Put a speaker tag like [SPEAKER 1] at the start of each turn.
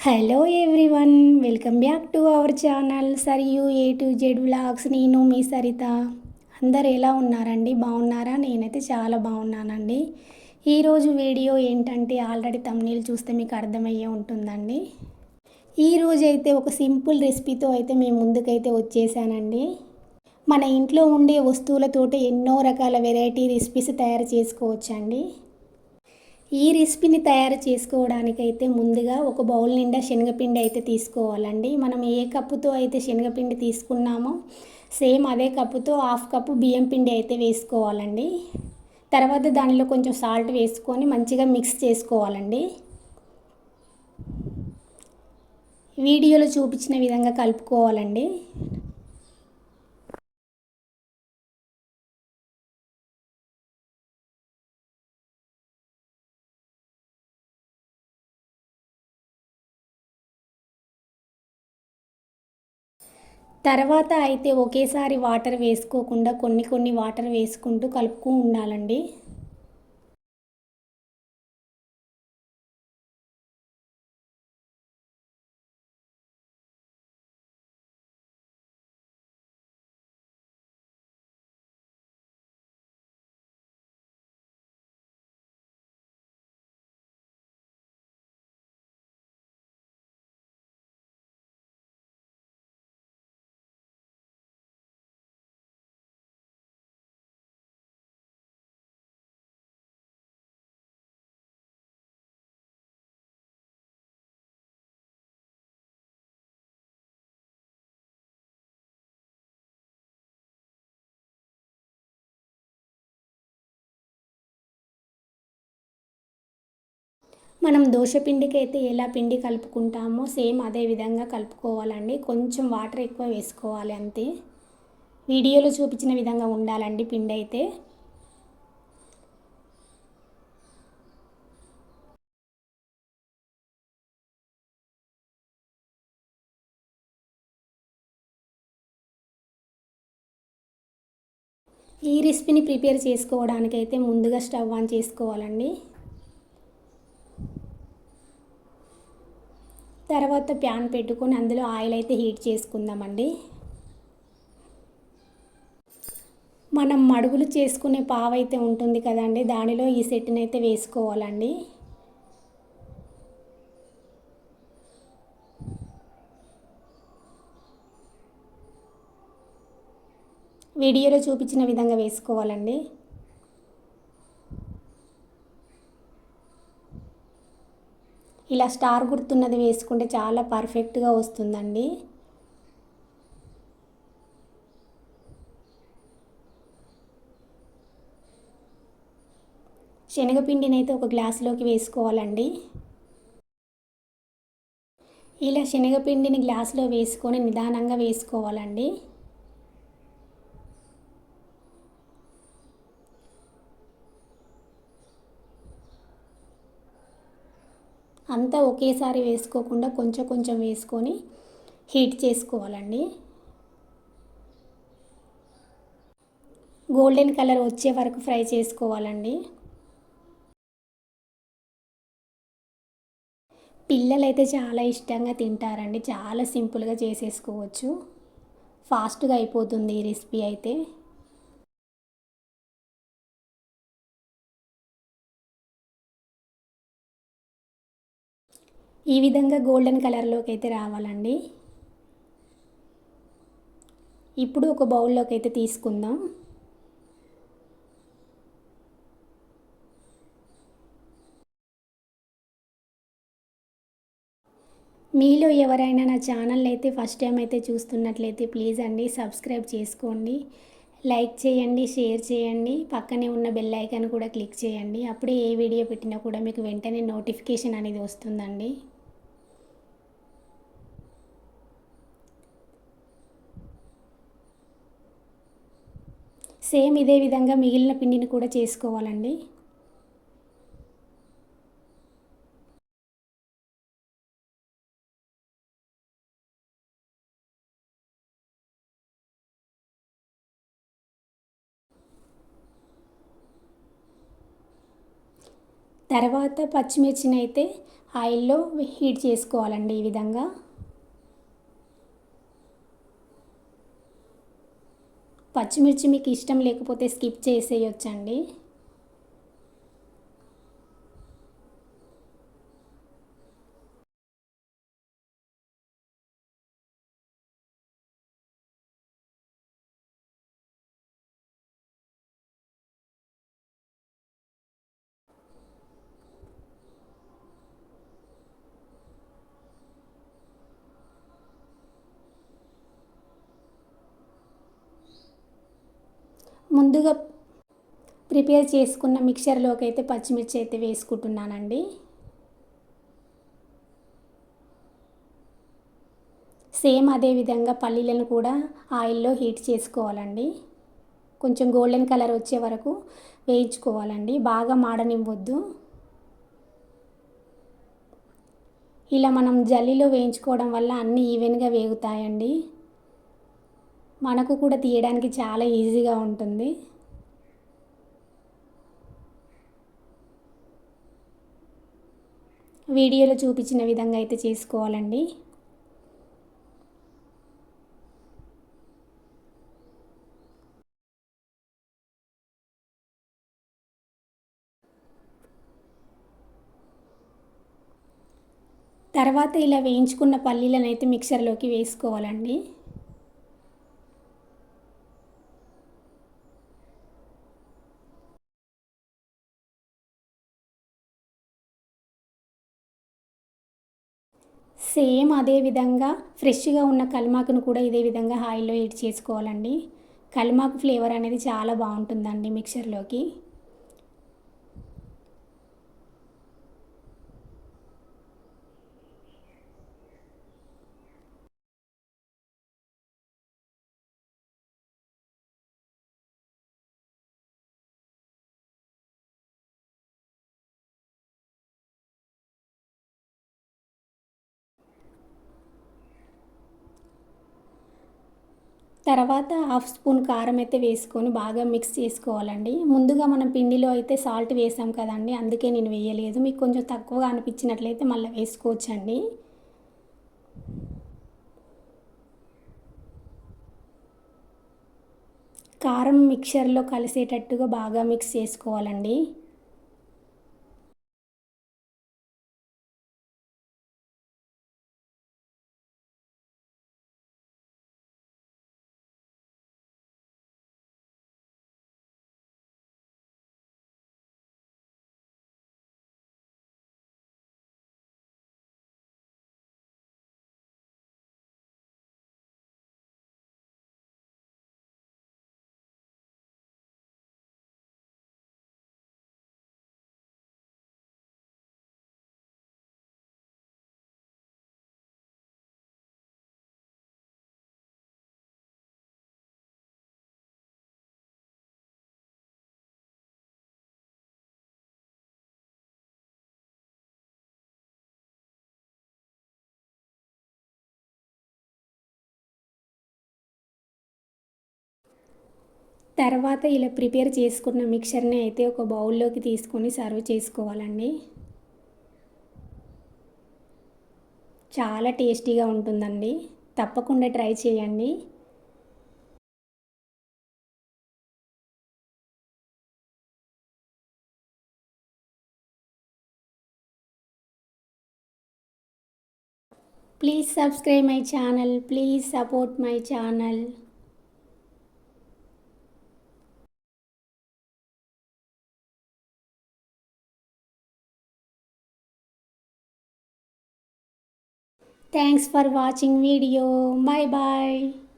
[SPEAKER 1] Hello everyone, welcome back to our channel Sarayu A to Z vlogs. నేను మీ సరిత. అందరు ఎలా ఉన్నారండి? బాగున్నారా? నేనైతే చాలా బాగున్నానండి. ఈరోజు వీడియో ఏంటంటే ఆల్రెడీ థంబ్నెయిల్ చూస్తే మీకు అర్థమయ్యే ఉంటుందండి. ఈరోజు అయితే ఒక సింపుల్ రెసిపీతో అయితే మేము ముందుకైతే వచ్చేసానండి. మన ఇంట్లో ఉండే వస్తువులతోటి ఎన్నో రకాల వెరైటీ రెసిపీస్ తయారు చేసుకోవచ్చండి. ఈ రెసిపీని తయారు చేసుకోవడానికైతే ముందుగా ఒక బౌల్ నిండా శనగపిండి అయితే తీసుకోవాలండి. మనం ఏ కప్పుతో అయితే శనగపిండి తీసుకున్నామో సేమ్ అదే కప్పుతో హాఫ్ కప్పు బియ్యం పిండి అయితే వేసుకోవాలండి. తర్వాత దానిలో కొంచెం సాల్ట్ వేసుకొని మంచిగా మిక్స్ చేసుకోవాలండి. వీడియోలో చూపించిన విధంగా కలుపుకోవాలండి. తర్వాత అయితే ఒకేసారి వాటర్ వేసుకోకుండా కొన్ని కొన్ని వాటర్ వేసుకుంటూ కలుపుతూ ఉండాలండి. మనం దోశపిండికి అయితే ఎలా పిండి కలుపుకుంటామో సేమ్ అదే విధంగా కలుపుకోవాలండి. కొంచెం వాటర్ ఎక్కువ వేసుకోవాలి అంతే. వీడియోలో చూపించిన విధంగా ఉండాలండి పిండి అయితే. ఈ రెసిపీని ప్రిపేర్ చేసుకోవడానికైతే ముందుగా స్టవ్ ఆన్ చేసుకోవాలండి. తర్వాత ప్యాన్ పెట్టుకొని అందులో ఆయిల్ అయితే హీట్ చేసుకుందామండి. మనం మడుగులు చేసుకునే పావు అయితే ఉంటుంది కదండి, దానిలో ఈ సెట్ని అయితే వేసుకోవాలండి. వీడియోలో చూపించిన విధంగా వేసుకోవాలండి. ఇలా స్టార్ గుర్తున్నది వేసుకుంటే చాలా పర్ఫెక్ట్గా వస్తుందండి. శనగపిండిని అయితే ఒక గ్లాసులోకి వేసుకోవాలండి. ఇలా శనగపిండిని గ్లాసులో వేసుకొని నిదానంగా వేసుకోవాలండి. అంతా ఒకేసారి వేసుకోకుండా కొంచెం కొంచెం వేసుకొని హీట్ చేసుకోవాలండి. గోల్డెన్ కలర్ వచ్చే వరకు ఫ్రై చేసుకోవాలండి. పిల్లలైతే చాలా ఇష్టంగా తింటారండి. చాలా సింపుల్గా చేసేసుకోవచ్చు. ఫాస్ట్గా అయిపోతుంది ఈ రెసిపీ అయితే. ఈ విధంగా గోల్డెన్ కలర్లోకి అయితే రావాలండి. ఇప్పుడు ఒక బౌల్లోకి అయితే తీసుకుందాం. మీలో ఎవరైనా నా ఛానల్ అయితే ఫస్ట్ టైం అయితే చూస్తున్నట్లయితే ప్లీజ్ అండి సబ్స్క్రైబ్ చేసుకోండి, లైక్ చేయండి, షేర్ చేయండి, పక్కనే ఉన్న బెల్ ఐకాన్ కూడా క్లిక్ చేయండి. అప్పుడే ఏ వీడియో పెట్టినా కూడా మీకు వెంటనే నోటిఫికేషన్ అనేది వస్తుందండి. సేమ్ ఇదే విధంగా మిగిలిన పిండిని కూడా చేసుకోవాలండి. తర్వాత పచ్చిమిర్చిని అయితే ఆయిల్లో హీట్ చేసుకోవాలండి. ఈ విధంగా పచ్చిమిర్చి మీకు ఇష్టం లేకపోతే స్కిప్ చేసేయొచ్చండి. ముందుగా ప్రిపేర్ చేసుకున్న మిక్చర్లోకి అయితే పచ్చిమిర్చి అయితే వేసుకుంటున్నానండి. సేమ్ అదే విధంగా పల్లీలను కూడా ఆయిల్లో హీట్ చేసుకోవాలండి. కొంచెం గోల్డెన్ కలర్ వచ్చే వరకు వేయించుకోవాలండి, బాగా మాడనివ్వద్దు. ఇలా మనం జల్లీలో వేయించుకోవడం వల్ల అన్నీ ఈవెన్గా వేగుతాయండి. మనకు కూడా తీయడానికి చాలా ఈజీగా ఉంటుంది. వీడియోలో చూపించిన విధంగా అయితే చేసుకోవాలండి. తర్వాత ఇలా వేయించుకున్న పల్లీలను అయితే మిక్సర్లోకి వేసుకోవాలండి. సేమ్ అదే విధంగా ఫ్రెష్గా ఉన్న కల్మాకును కూడా ఇదే విధంగా ఆయిల్లో హీట్ చేసుకోవాలండి. కల్మాకు ఫ్లేవర్ అనేది చాలా బాగుంటుందండి మిక్సర్లోకి. తర్వాత హాఫ్ స్పూన్ కారం అయితే వేసుకొని బాగా మిక్స్ చేసుకోవాలండి. ముందుగా మనం పిండిలో అయితే సాల్ట్ వేసాం కదండి, అందుకే నేను వేయలేదు. మీకు కొంచెం తక్కువగా అనిపించినట్లయితే మళ్ళీ వేసుకోవచ్చండి. కారం మిక్చర్లో కలిసేటట్టుగా బాగా మిక్స్ చేసుకోవాలండి. తర్వాత ఇలా ప్రిపేర్ చేసుకున్న మిక్చర్ని అయితే ఒక బౌల్లోకి తీసుకొని సర్వ్ చేసుకోవాలండి. చాలా టేస్టీగా ఉంటుందండి, తప్పకుండా ట్రై చేయండి. Please subscribe my channel, please support my channel. Thanks for watching video. Bye bye.